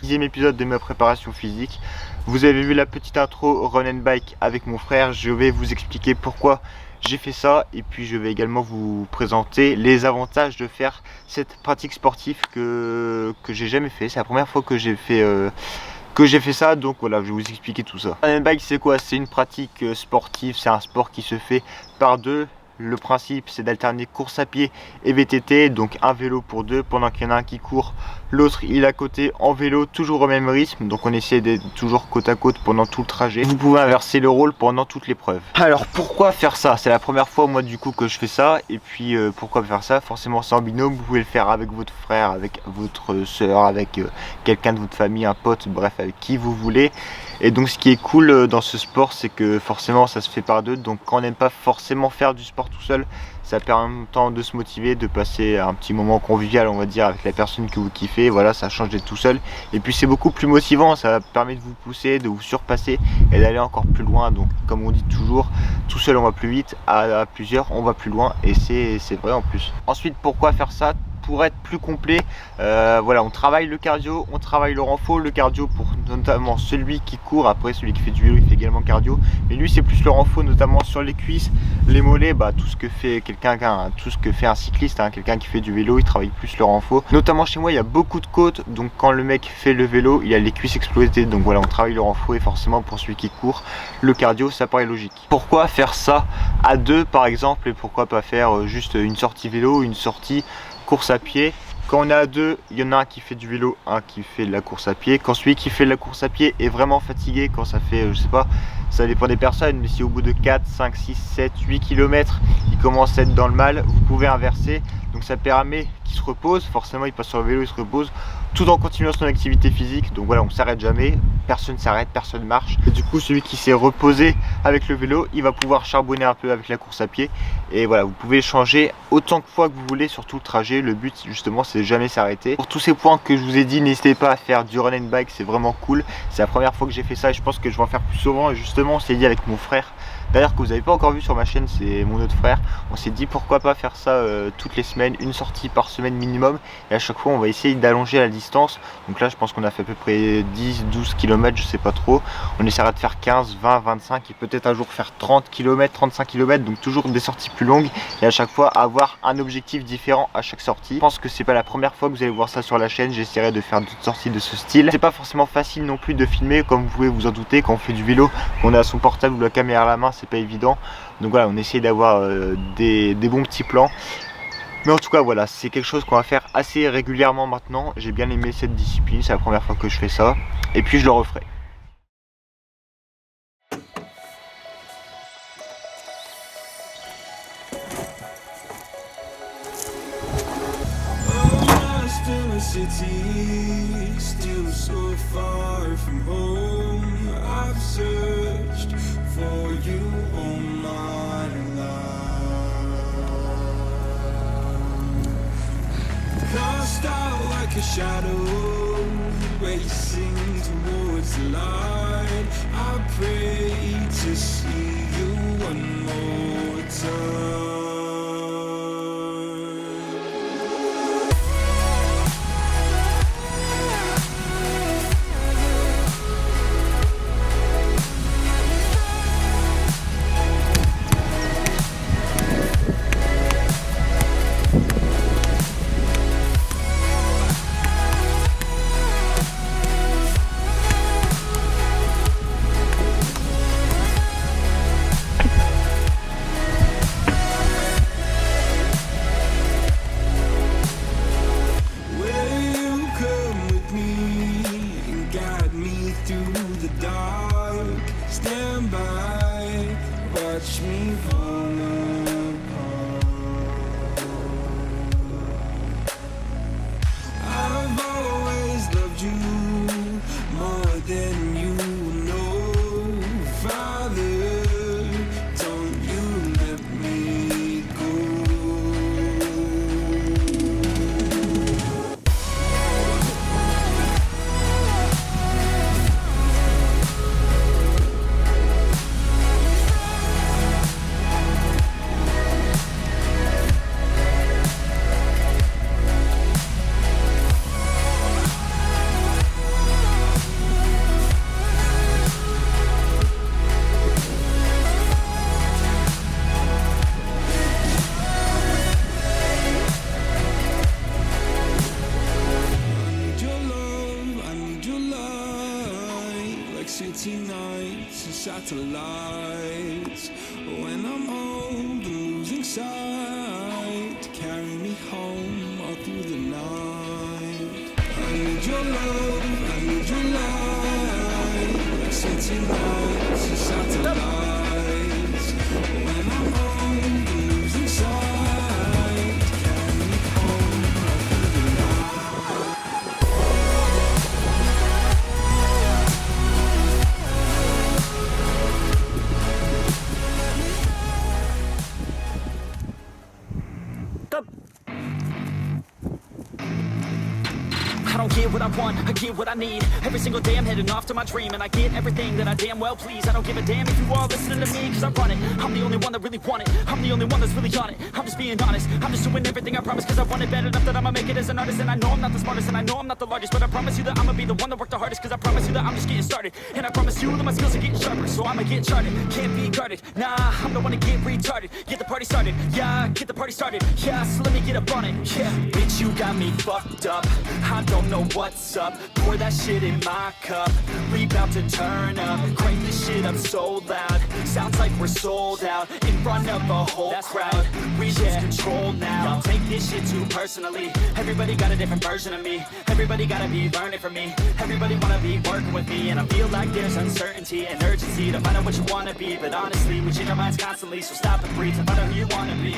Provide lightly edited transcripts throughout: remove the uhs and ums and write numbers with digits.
6e épisode de ma préparation physique. Vous avez vu la petite intro Run and Bike avec mon frère. Je vais vous expliquer pourquoi j'ai fait ça et puis je vais également vous présenter les avantages de faire cette pratique sportive que j'ai jamais fait. C'est la première fois que j'ai fait ça, donc voilà, je vais vous expliquer tout ça. Run and Bike, c'est quoi? C'est une pratique sportive, c'est un sport qui se fait par deux. Le principe, c'est d'alterner course à pied et VTT, donc un vélo pour deux. Pendant qu'il y en a un qui court, l'autre il est à côté en vélo, toujours au même rythme. Donc on essaie d'être toujours côte à côte pendant tout le trajet. Vous pouvez inverser le rôle pendant toute l'épreuve. Alors pourquoi faire ça? C'est la première fois moi du coup que je fais ça. Et puis pourquoi faire ça? Forcément c'est en binôme, vous pouvez le faire avec votre frère, avec votre soeur, avec quelqu'un de votre famille, un pote, bref avec qui vous voulez. Et donc ce qui est cool dans ce sport, c'est que forcément ça se fait par deux. Donc quand on n'aime pas forcément faire du sport tout seul, ça permet de se motiver, de passer un petit moment convivial, on va dire, avec la personne que vous kiffez. Voilà, ça change d'être tout seul. Et puis c'est beaucoup plus motivant, ça permet de vous pousser, de vous surpasser et d'aller encore plus loin. Donc comme on dit toujours, tout seul on va plus vite, à plusieurs on va plus loin. Et c'est vrai en plus. Ensuite, pourquoi faire ça? Pour être plus complet, voilà, on travaille le cardio, on travaille le renfort. Le cardio pour notamment celui qui court, après celui qui fait du vélo il fait également cardio, mais lui c'est plus le renfort, notamment sur les cuisses, les mollets, tout ce que fait tout ce que fait un cycliste, quelqu'un qui fait du vélo, il travaille plus le renfort. Notamment chez moi il y a beaucoup de côtes, donc quand le mec fait le vélo il a les cuisses explosées, donc voilà, on travaille le renfort. Et forcément pour celui qui court, le cardio, ça paraît logique. Pourquoi faire ça à deux par exemple, et pourquoi pas faire juste une sortie vélo, une sortie course à pied? Quand on est à deux, il y en a un qui fait du vélo, un qui fait de la course à pied. Quand celui qui fait de la course à pied est vraiment fatigué, quand ça fait, je sais pas, ça dépend des personnes, mais si au bout de 4, 5, 6, 7, 8 km, il commence à être dans le mal, vous pouvez inverser. Donc ça permet qu'il se repose, forcément il passe sur le vélo, il se repose, tout en continuant son activité physique. Donc voilà, on ne s'arrête jamais, personne s'arrête, personne marche. Et du coup, celui qui s'est reposé avec le vélo, il va pouvoir charbonner un peu avec la course à pied. Et voilà, vous pouvez changer autant de fois que vous voulez sur tout le trajet. Le but justement, c'est de jamais s'arrêter. Pour tous ces points que je vous ai dit, n'hésitez pas à faire du run and bike, c'est vraiment cool. C'est la première fois que j'ai fait ça et je pense que je vais en faire plus souvent. Et justement, on s'est dit avec mon frère, d'ailleurs que vous n'avez pas encore vu sur ma chaîne, c'est mon autre frère, on s'est dit pourquoi pas faire ça toutes les semaines, une sortie par semaine minimum, et à chaque fois on va essayer d'allonger la distance. Donc là je pense qu'on a fait à peu près 10-12 km, je sais pas trop, on essaiera de faire 15, 20, 25 et peut-être un jour faire 30 km, 35 km, donc toujours des sorties plus longues et à chaque fois avoir un objectif différent à chaque sortie. Je pense que c'est pas la première fois que vous allez voir ça sur la chaîne, j'essaierai de faire d'autres sorties de ce style. C'est pas forcément facile non plus de filmer, comme vous pouvez vous en douter, quand on fait du vélo, qu'on a son portable ou la caméra à la main, c'est pas évident. Donc voilà, on essaie d'avoir des bons petits plans. Mais en tout cas voilà, c'est quelque chose qu'on va faire assez régulièrement maintenant. J'ai bien aimé cette discipline, c'est la première fois que je fais ça. Et puis je le referai. Like a shadow racing towards the light, I pray to see you one more time. satellites. When I'm old and losing sight, carry me home all through the night. I need your love, I need your light, like city lights and satellites. When I'm old and losing sight, carry me home all through the night. I don't get what I want, I get what I need. Every single day I'm heading off to my dream, and I get everything that I damn well please. I don't give a damn if you all listening to me, cause I run it. I'm the only one that really want it, I'm the only one that's really on it. I'm just being honest, I'm just doing everything I promise, cause I want it bad enough that I'ma make it as an artist. And I know I'm not the smartest, and I know I'm not the largest, but I promise you that I'ma be the one that worked the hardest, cause I promise you that I'm just getting started. And I promise you that my skills are getting sharper, so I'ma get charted. Can't be guarded, nah, I'm the one to get retarded. Get the party started, yeah, get the party started, yeah, so let me get up on it, yeah. Bitch, you got me fucked up, I don't know what's up. Pour that shit in my cup, we about to turn up. Crank this shit up so loud, sounds like we're sold out in front of a whole crowd. We lose control now, y'all take this shit too personally. Everybody got a different version of me, everybody gotta be learning from me. Everybody wanna be working with me, and I feel like there's uncertainty and urgency to find out what you wanna be. But honestly, we change our minds constantly, so stop and breathe and find out who you wanna be.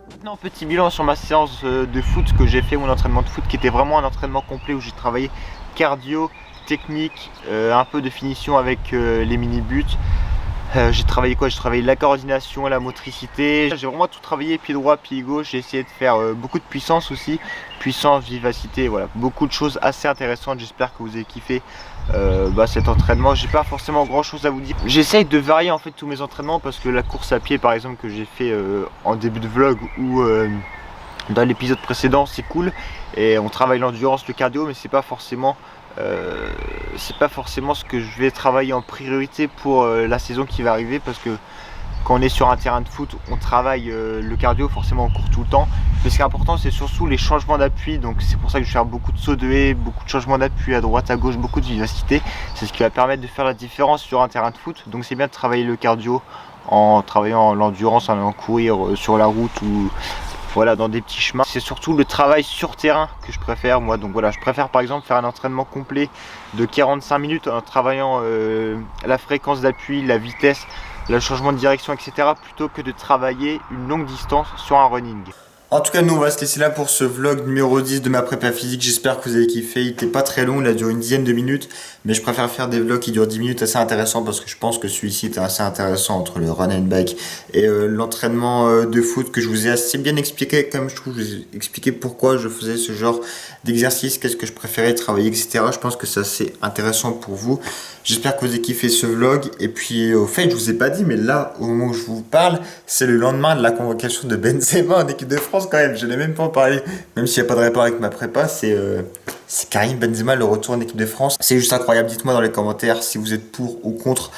Maintenant, petit bilan sur ma séance de foot que j'ai fait, mon entraînement de foot qui était vraiment un entraînement complet où j'ai travaillé cardio, technique, un peu de finition avec les mini-buts. J'ai travaillé quoi? J'ai travaillé la coordination, la motricité. J'ai vraiment tout travaillé, pied droit, pied gauche. J'ai essayé de faire beaucoup de puissance aussi. Puissance, vivacité, voilà. Beaucoup de choses assez intéressantes. J'espère que vous avez kiffé cet entraînement. J'ai pas forcément grand chose à vous dire. J'essaye de varier en fait tous mes entraînements parce que la course à pied par exemple que j'ai fait en début de vlog ou dans l'épisode précédent, c'est cool. Et on travaille l'endurance, le cardio, mais c'est pas forcément ce que je vais travailler en priorité pour la saison qui va arriver, parce que quand on est sur un terrain de foot, on travaille le cardio, forcément on court tout le temps, mais ce qui est important c'est surtout les changements d'appui. Donc c'est pour ça que je vais faire beaucoup de sauts de haie, beaucoup de changements d'appui à droite à gauche, beaucoup de vivacité. C'est ce qui va permettre de faire la différence sur un terrain de foot. Donc c'est bien de travailler le cardio en travaillant l'endurance, en allant courir sur la route ou voilà, dans des petits chemins. C'est surtout le travail sur terrain que je préfère moi. Donc voilà, je préfère par exemple faire un entraînement complet de 45 minutes en travaillant la fréquence d'appui, la vitesse, le changement de direction, etc. plutôt que de travailler une longue distance sur un running. En tout cas, nous on va se laisser là pour ce vlog numéro 10 de ma prépa physique. J'espère que vous avez kiffé. Il n'était pas très long, il a duré une dizaine de minutes. Mais je préfère faire des vlogs qui durent 10 minutes assez intéressants parce que je pense que celui-ci était assez intéressant entre le run and bike et l'entraînement de foot que je vous ai assez bien expliqué. Comme je trouve, je vous ai expliqué pourquoi je faisais ce genre d'exercice, qu'est-ce que je préférais travailler, etc. Je pense que c'est assez intéressant pour vous. J'espère que vous avez kiffé ce vlog. Et puis au fait, je vous ai pas dit, mais là, au moment où je vous parle, c'est le lendemain de la convocation de Benzema en équipe de France quand même. Je n'ai même pas en parlé, même s'il n'y a pas de rapport avec ma prépa. C'est Karim Benzema, le retour en équipe de France. C'est juste incroyable. Dites-moi dans les commentaires si vous êtes pour ou contre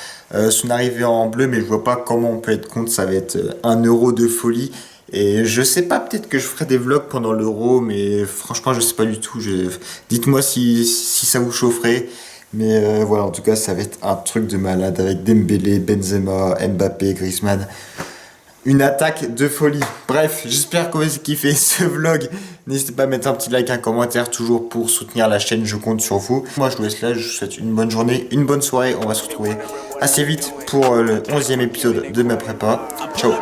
son arrivée en bleu. Mais je vois pas comment on peut être contre. Ça va être 1 euro de folie. Et je sais pas, peut-être que je ferai des vlogs pendant l'Euro, mais franchement je sais pas du tout. Dites-moi si ça vous chaufferait. Mais voilà, en tout cas ça va être un truc de malade avec Dembélé, Benzema, Mbappé, Griezmann. Une attaque de folie. Bref, j'espère que vous avez kiffé ce vlog. N'hésitez pas à mettre un petit like, un commentaire, toujours pour soutenir la chaîne, je compte sur vous. Moi je vous laisse là, je vous souhaite une bonne journée, une bonne soirée. On va se retrouver assez vite pour le 11e épisode de ma prépa. Ciao.